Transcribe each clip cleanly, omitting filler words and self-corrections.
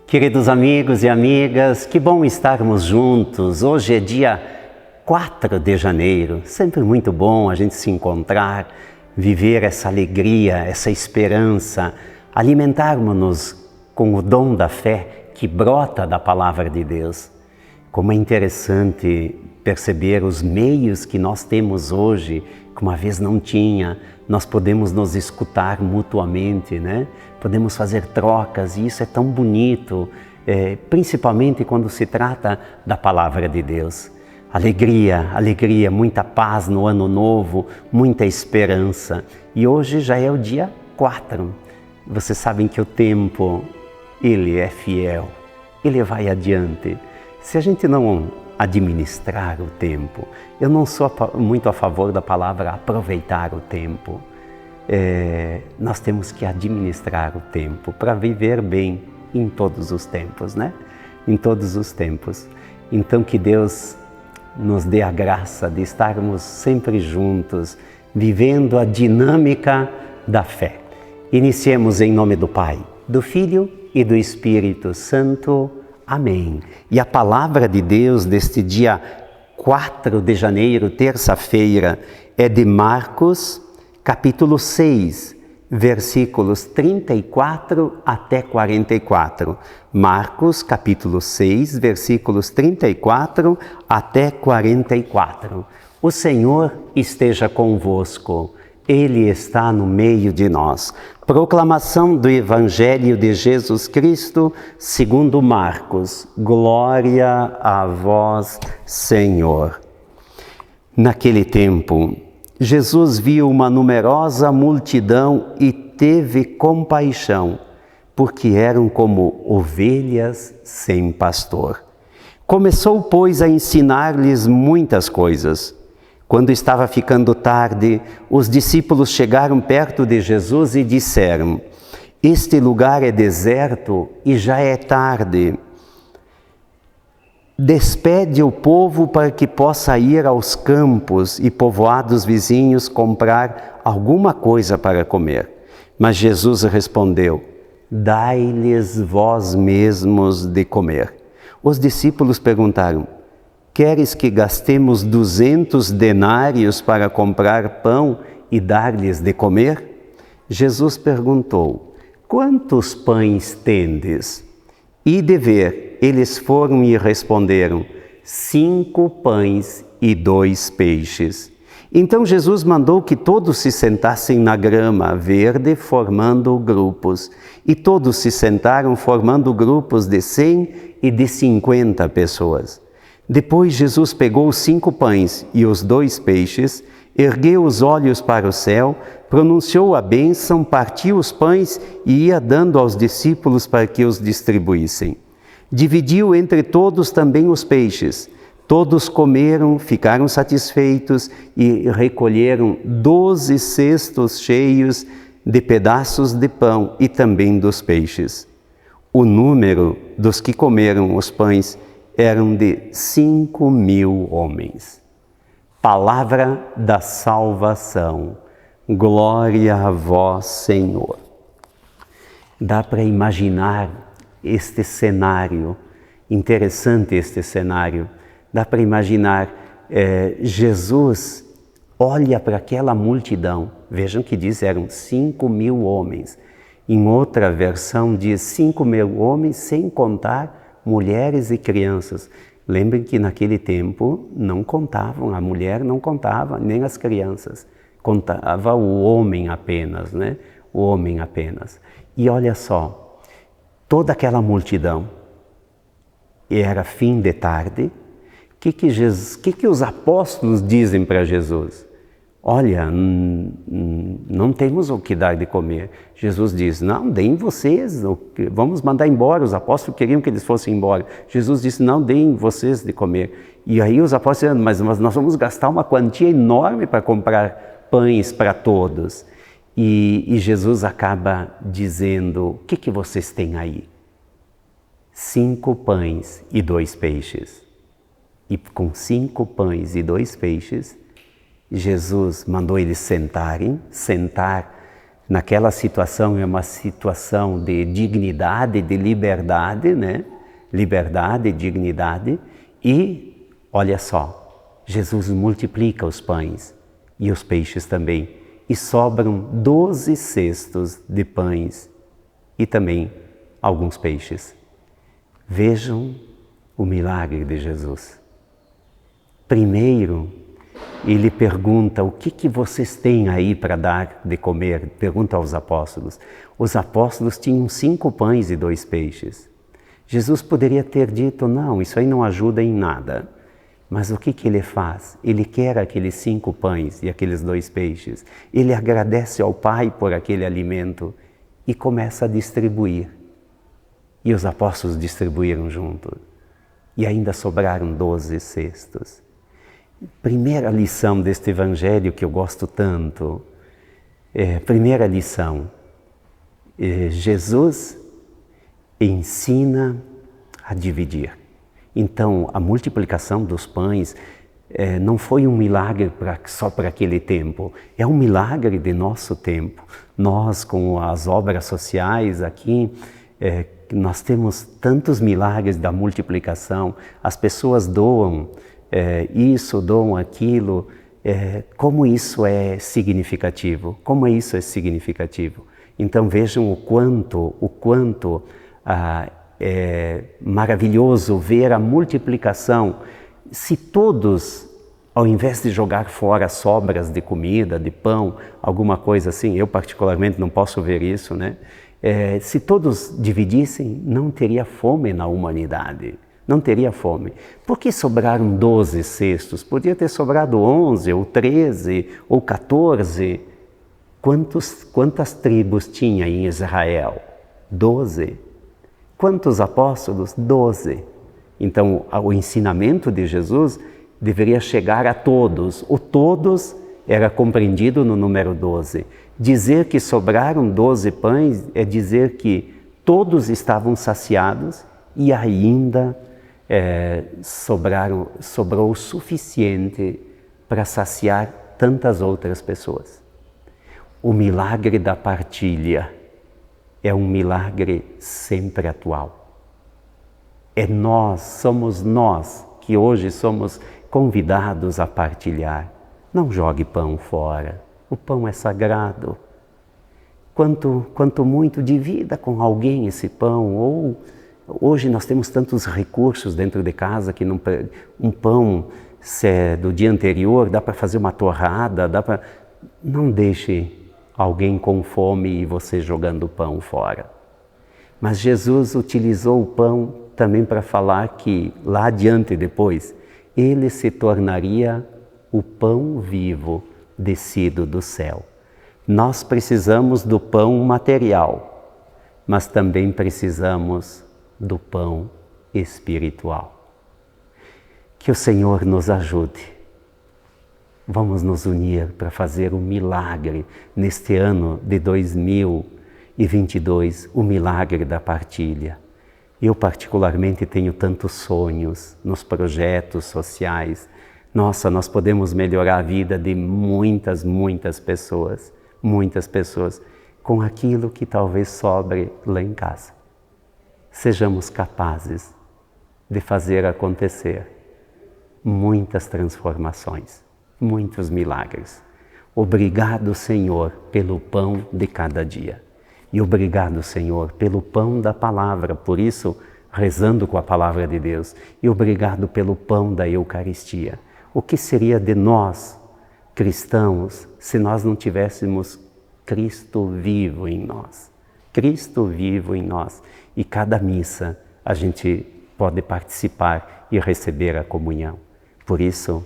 Queridos amigos e amigas, que bom estarmos juntos. Hoje é dia 4 de janeiro, sempre muito bom a gente se encontrar, viver essa alegria, essa esperança, alimentarmos-nos com o dom da fé que brota da palavra de Deus. Como é interessante perceber os meios que nós temos hoje, que uma vez não tinha. Nós podemos nos escutar mutuamente, né? Podemos fazer trocas e isso é tão bonito, principalmente quando se trata da palavra de Deus. Alegria, alegria, muita paz no ano novo, muita esperança. E hoje já é o dia 4. Vocês sabem que o tempo, ele é fiel, ele vai adiante. Se a gente não administrar o tempo, eu não sou muito a favor da palavra aproveitar o tempo. Nós temos que administrar o tempo para viver bem em todos os tempos, né? Em todos os tempos. Então que Deus nos dê a graça de estarmos sempre juntos, vivendo a dinâmica da fé. Iniciemos em nome do Pai, do Filho e do Espírito Santo. Amém. E a palavra de Deus deste dia 4 de janeiro, terça-feira, é de Marcos, capítulo 6, versículos 34 até 44. Marcos, capítulo 6, versículos 34 até 44. O Senhor esteja convosco. Ele está no meio de nós. Proclamação do Evangelho de Jesus Cristo, segundo Marcos. Glória a vós, Senhor. Naquele tempo, Jesus viu uma numerosa multidão e teve compaixão, porque eram como ovelhas sem pastor. Começou, pois, a ensinar-lhes muitas coisas. Quando estava ficando tarde, os discípulos chegaram perto de Jesus e disseram: "Este lugar é deserto e já é tarde. Despede o povo para que possa ir aos campos e povoados vizinhos comprar alguma coisa para comer." Mas Jesus respondeu: "Dai-lhes vós mesmos de comer." Os discípulos perguntaram: "Queres que gastemos 200 denários para comprar pão e dar-lhes de comer?" Jesus perguntou: "Quantos pães tendes?" "Ide ver." Eles foram e responderam: 5 pães e 2 peixes. Então Jesus mandou que todos se sentassem na grama verde, formando grupos. E todos se sentaram, formando grupos de 100 e de 50 pessoas. Depois Jesus pegou os 5 pães e os 2 peixes, ergueu os olhos para o céu, pronunciou a bênção, partiu os pães e ia dando aos discípulos para que os distribuíssem. Dividiu entre todos também os peixes. Todos comeram, ficaram satisfeitos e recolheram 12 cestos cheios de pedaços de pão e também dos peixes. O número dos que comeram os pães eram de 5.000 homens. Palavra da salvação. Glória a vós, Senhor. Dá para imaginar este cenário, interessante este cenário. Dá para imaginar, Jesus olha para aquela multidão. Vejam que diz, eram 5.000 homens. Em outra versão diz 5.000 homens, sem contar mulheres e crianças. Lembrem que naquele tempo não contavam, a mulher não contava, nem as crianças. Contava o homem apenas, né? O homem apenas. E olha só, toda aquela multidão, e era fim de tarde, o que os apóstolos dizem para Jesus? Olha, não temos o que dar de comer. Jesus diz: não, deem vocês, vamos mandar embora. Os apóstolos queriam que eles fossem embora. Jesus disse: não, deem vocês de comer. E aí os apóstolos disseram: mas nós vamos gastar uma quantia enorme para comprar pães para todos. E Jesus acaba dizendo: o que vocês têm aí? 5 pães e 2 peixes. E com 5 pães e 2 peixes, Jesus mandou eles sentar Naquela situação é uma situação de dignidade, de liberdade, né? Liberdade, dignidade. E, olha só, Jesus multiplica os pães e os peixes também. E sobram 12 cestos de pães e também alguns peixes. Vejam o milagre de Jesus. Primeiro, ele pergunta: o que vocês têm aí para dar de comer? Pergunta aos apóstolos. Os apóstolos tinham 5 pães e 2 peixes. Jesus poderia ter dito: não, isso aí não ajuda em nada. Mas o que ele faz? Ele quer aqueles 5 pães e aqueles 2 peixes. Ele agradece ao Pai por aquele alimento e começa a distribuir. E os apóstolos distribuíram junto. E ainda sobraram 12 cestos. Primeira lição deste evangelho que eu gosto tanto. Primeira lição. Jesus ensina a dividir. Então, a multiplicação dos pães não foi um milagre só para aquele tempo. É um milagre de nosso tempo. Nós, com as obras sociais aqui, nós temos tantos milagres da multiplicação. As pessoas doam isso, doam aquilo. Como isso é significativo? Como isso é significativo? Então vejam o quanto é maravilhoso ver a multiplicação. Se todos, ao invés de jogar fora sobras de comida, de pão, alguma coisa assim, eu particularmente não posso ver isso, né? Se todos dividissem, não teria fome na humanidade. Não teria fome. Por que sobraram 12 cestos? Podia ter sobrado 11, ou 13, ou 14. Quantas tribos tinha em Israel? 12. Quantos apóstolos? 12. Então, o ensinamento de Jesus deveria chegar a todos. O todos era compreendido no número 12. Dizer que sobraram 12 pães é dizer que todos estavam saciados e ainda sobrou o suficiente para saciar tantas outras pessoas. O milagre da partilha é um milagre sempre atual. Somos nós que hoje somos convidados a partilhar. Não jogue pão fora, o pão é sagrado. Quanto muito divida com alguém esse pão, ou hoje nós temos tantos recursos dentro de casa que um pão, se é do dia anterior, dá para fazer uma torrada, não deixe alguém com fome e você jogando o pão fora. Mas Jesus utilizou o pão também para falar que lá adiante depois, ele se tornaria o pão vivo descido do céu. Nós precisamos do pão material, mas também precisamos do pão espiritual. Que o Senhor nos ajude. Vamos nos unir para fazer um milagre neste ano de 2022, o milagre da partilha. Eu particularmente tenho tantos sonhos nos projetos sociais. Nossa, nós podemos melhorar a vida de muitas pessoas, com aquilo que talvez sobre lá em casa. Sejamos capazes de fazer acontecer muitas transformações, muitos milagres. Obrigado, Senhor, pelo pão de cada dia. E obrigado, Senhor, pelo pão da palavra, por isso, rezando com a palavra de Deus. E obrigado pelo pão da Eucaristia. O que seria de nós, cristãos, se nós não tivéssemos Cristo vivo em nós? Cristo vivo em nós. E cada missa a gente pode participar e receber a comunhão. Por isso,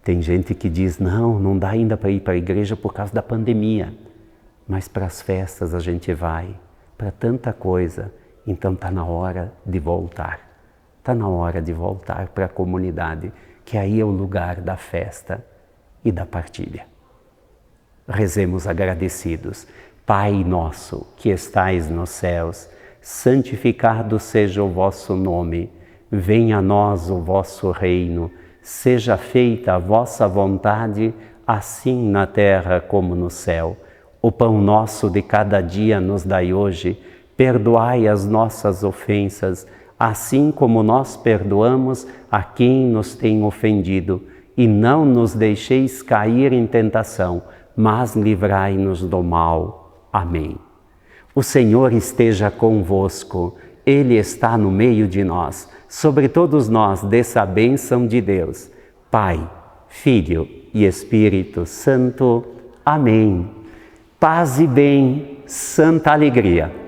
tem gente que diz, não dá ainda para ir para a igreja por causa da pandemia. Mas para as festas a gente vai, para tanta coisa. Então está na hora de voltar. Está na hora de voltar para a comunidade, que aí é o lugar da festa e da partilha. Rezemos agradecidos. Pai nosso, que estais nos céus, santificado seja o vosso nome. Venha a nós o vosso reino. Seja feita a vossa vontade, assim na terra como no céu. O pão nosso de cada dia nos dai hoje. Perdoai as nossas ofensas, assim como nós perdoamos a quem nos tem ofendido. E não nos deixeis cair em tentação, mas livrai-nos do mal. Amém. O Senhor esteja convosco, Ele está no meio de nós. Sobre todos nós, desça a bênção de Deus, Pai, Filho e Espírito Santo. Amém. Paz e bem, santa alegria.